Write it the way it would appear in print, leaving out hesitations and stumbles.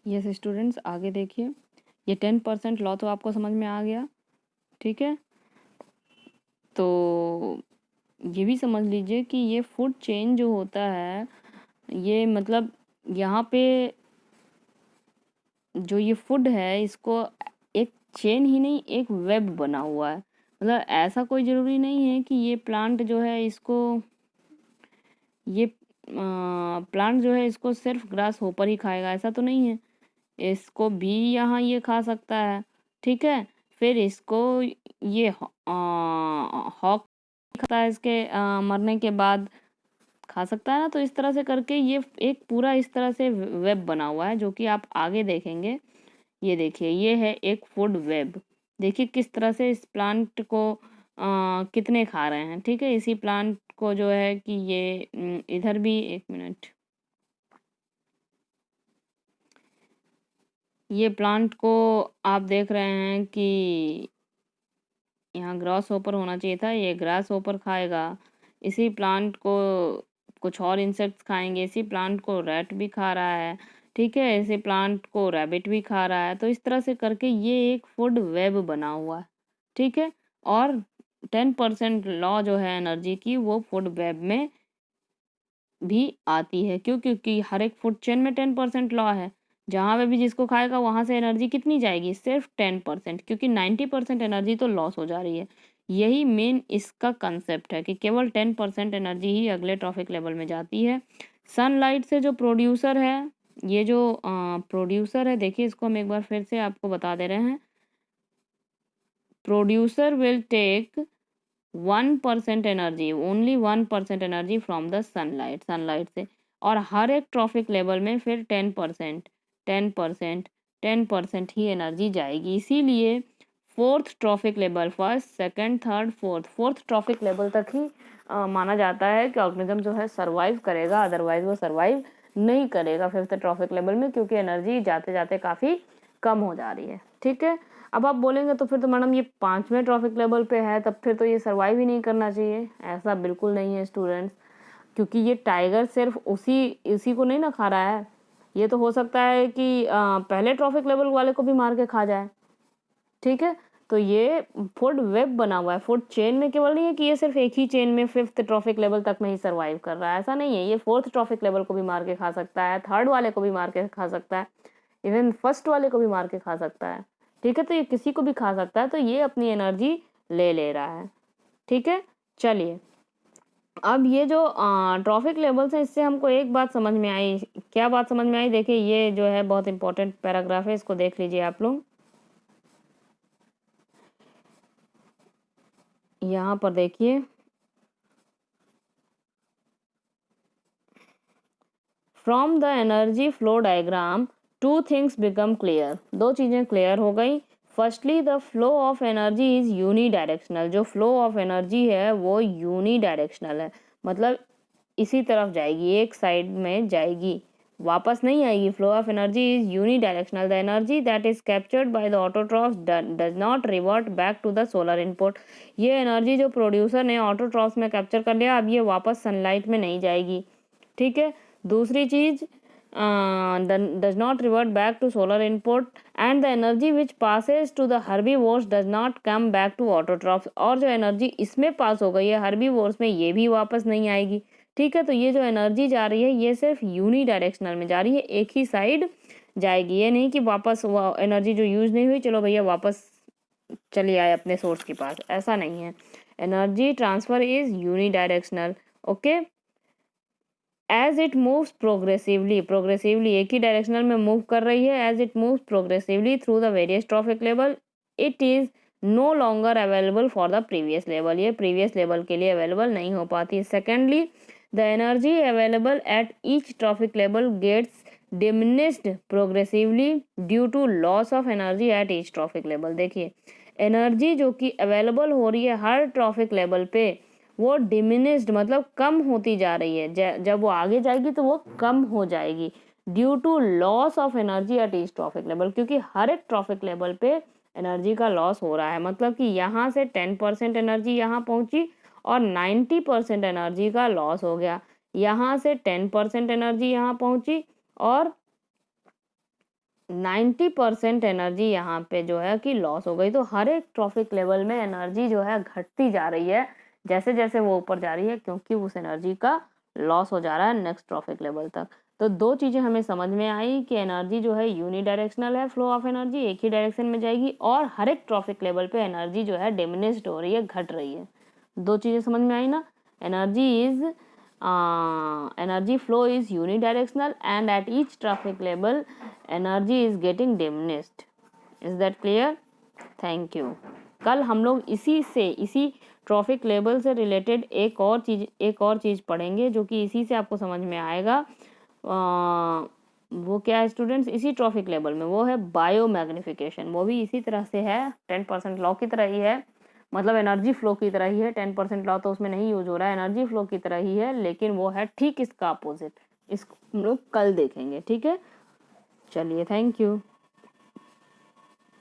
Yes students, आगे देखिए। ये 10% लॉ तो आपको समझ में आ गया, ठीक है। तो ये भी समझ लीजिए कि ये फूड चेन जो होता है, ये मतलब यहाँ पे जो ये फूड है इसको एक चेन ही नहीं, एक वेब बना हुआ है। मतलब ऐसा कोई ज़रूरी नहीं है कि ये प्लांट जो है इसको ये प्लांट जो है इसको सिर्फ ग्रास होपर ही खाएगा, ऐसा तो नहीं है। इसको भी यहाँ ये खा सकता है, ठीक है। फिर इसको ये हॉक खाता है, इसके मरने के बाद खा सकता है ना। तो इस तरह से करके ये एक पूरा इस तरह से वेब बना हुआ है, जो कि आप आगे देखेंगे। ये देखिए, ये है एक फूड वेब। देखिए किस तरह से इस प्लांट को कितने खा रहे हैं, ठीक है। इसी प्लांट को जो है कि ये इधर भी, एक मिनट, ये प्लांट को आप देख रहे हैं कि यहाँ ग्रास होपर होना चाहिए था, ये ग्रास होपर खाएगा। इसी प्लांट को कुछ और इंसेक्ट्स खाएंगे, इसी प्लांट को रैट भी खा रहा है, ठीक है। इसी प्लांट को रैबिट भी खा रहा है। तो इस तरह से करके ये एक फूड वेब बना हुआ है, ठीक है। और 10% लॉ जो है एनर्जी की, वो फूड वेब में भी आती है। क्यों? क्योंकि हर एक फूड चेन में 10% लॉ है। जहाँ पे भी जिसको खाएगा वहाँ से एनर्जी कितनी जाएगी? सिर्फ 10%, क्योंकि 90% एनर्जी तो लॉस हो जा रही है। यही मेन इसका कंसेप्ट है कि केवल 10% एनर्जी ही अगले ट्रॉफिक लेवल में जाती है। सनलाइट से जो प्रोड्यूसर है, ये जो प्रोड्यूसर है, देखिए इसको हम एक बार फिर से आपको बता दे रहे हैं। Producer will take 1% energy, only 1% energy from the sunlight से। और हर एक ट्रॉफिक लेवल में फिर 10%, 10%, 10% ही एनर्जी जाएगी। इसीलिए fourth trophic level, first second third fourth trophic level तक ही माना जाता है कि ऑर्गेनिज्म जो है सरवाइव करेगा, अदरवाइज वो सरवाइव नहीं करेगा फिफ्थ ट्रॉफिक लेवल में, क्योंकि एनर्जी जाते जाते काफ़ी कम हो जा रही है, ठीक है। अब आप बोलेंगे तो फिर तो मैडम ये 5वें ट्रॉफिक लेवल पे है, तब फिर तो ये सर्वाइव ही नहीं करना चाहिए। ऐसा बिल्कुल नहीं है स्टूडेंट्स, क्योंकि ये टाइगर सिर्फ उसी को नहीं ना खा रहा है। ये तो हो सकता है कि पहले ट्रॉफिक लेवल वाले को भी मार के खा जाए, ठीक है। तो ये फूड वेब बना हुआ है। फूड चेन में केवल नहीं है कि ये सिर्फ एक ही चेन में फिफ्थ ट्रॉफिक लेवल तक में ही सर्वाइव कर रहा है, ऐसा नहीं है। ये फोर्थ ट्रॉफिक लेवल को भी मार के खा सकता है, थर्ड वाले को भी मार के खा सकता है, इवन फर्स्ट वाले को भी मार के खा सकता है, ठीक है। तो ये किसी को भी खा सकता है। तो ये अपनी एनर्जी ले रहा है, ठीक है। चलिए, अब ये जो ट्रॉफिक लेवल्स हैं, इससे हमको एक बात समझ में आई। क्या बात समझ में आई? देखिए, ये जो है बहुत इंपॉर्टेंट पैराग्राफ है, इसको देख लीजिए आप लोग। यहाँ पर देखिए, from the energy flow diagram two things become clear. दो चीज़ें क्लियर हो गई। Firstly the flow of energy is unidirectional. जो फ्लो ऑफ एनर्जी है वो यूनी डायरेक्शनल है, मतलब इसी तरफ जाएगी, एक साइड में जाएगी, वापस नहीं आएगी। Flow of energy is unidirectional. The energy that is captured by the autotrophs does not revert back to the solar input. ये एनर्जी जो प्रोड्यूसर ने ऑटोट्रॉफ्स में कैप्चर कर लिया, अब ये वापस सनलाइट में नहीं जाएगी, ठीक है। दूसरी चीज, does not revert back to solar input, and the energy which passes to the herbivores does not come back to autotrophs। और जो एनर्जी इसमें पास हो गई है herbivores में, ये भी वापस नहीं आएगी, ठीक है। तो ये जो एनर्जी जा रही है ये सिर्फ यूनी डायरेक्शनल में जा रही है, एक ही साइड जाएगी। ये नहीं कि वापस वो एनर्जी जो यूज नहीं हुई, चलो भैया वापस चली आए अपने सोर्स के पास, ऐसा नहीं है। Energy transfer is unidirectional, okay. As it moves progressively एक ही डायरेक्शनल में मूव कर रही है। As it moves progressively through the various trophic level, it is no longer available for the previous level. ये प्रीवियस लेवल के लिए available नहीं हो पाती। Secondly, the energy available at each trophic level gets diminished progressively due to loss of energy at each trophic level. देखिए, energy जो कि available हो रही है हर ट्रॉफिक लेवल पे, वो डिमिनिश्ड मतलब कम होती जा रही है। जब वो आगे जाएगी तो वो कम हो जाएगी, due to loss of energy at each trophic level. क्योंकि हर एक ट्रॉफिक लेवल पे एनर्जी का लॉस हो रहा है। मतलब कि यहाँ से 10% एनर्जी यहाँ पहुँची और 90% एनर्जी का लॉस हो गया। यहाँ से 10% एनर्जी यहाँ पहुँची और 90% एनर्जी यहाँ पे जो है कि लॉस हो गई। तो हर एक ट्रॉफिक लेवल में एनर्जी जो है घटती जा रही है जैसे जैसे वो ऊपर जा रही है, क्योंकि उस एनर्जी का लॉस हो जा रहा है नेक्स्ट ट्रॉफिक लेवल तक। तो दो चीज़ें हमें समझ में आई कि एनर्जी जो है यूनिडायरेक्शनल है, फ्लो ऑफ एनर्जी एक ही डायरेक्शन में जाएगी, और हर एक ट्रॉफिक लेवल पे एनर्जी जो है डिमिनिश्ड हो रही है, घट रही है। दो चीज़ें समझ में आई ना। energy flow is unidirectional and at each traffic level energy is getting diminished. Is that clear? Thank you. कल हम लोग इसी ट्रॉफिक लेवल से रिलेटेड एक और चीज़ पढ़ेंगे जो कि इसी से आपको समझ में आएगा। वो क्या है स्टूडेंट्स, इसी ट्रॉफिक लेवल में, वो है बायो मैग्निफिकेशन। वो भी इसी तरह से है, 10% लॉ की तरह ही है, मतलब एनर्जी फ्लो की तरह ही है। 10% लॉ तो उसमें नहीं यूज हो रहा है, एनर्जी फ्लो की तरह ही है, लेकिन वो है ठीक इसका अपोजिट। इसको हम लोग कल देखेंगे, ठीक है। चलिए, थैंक यू।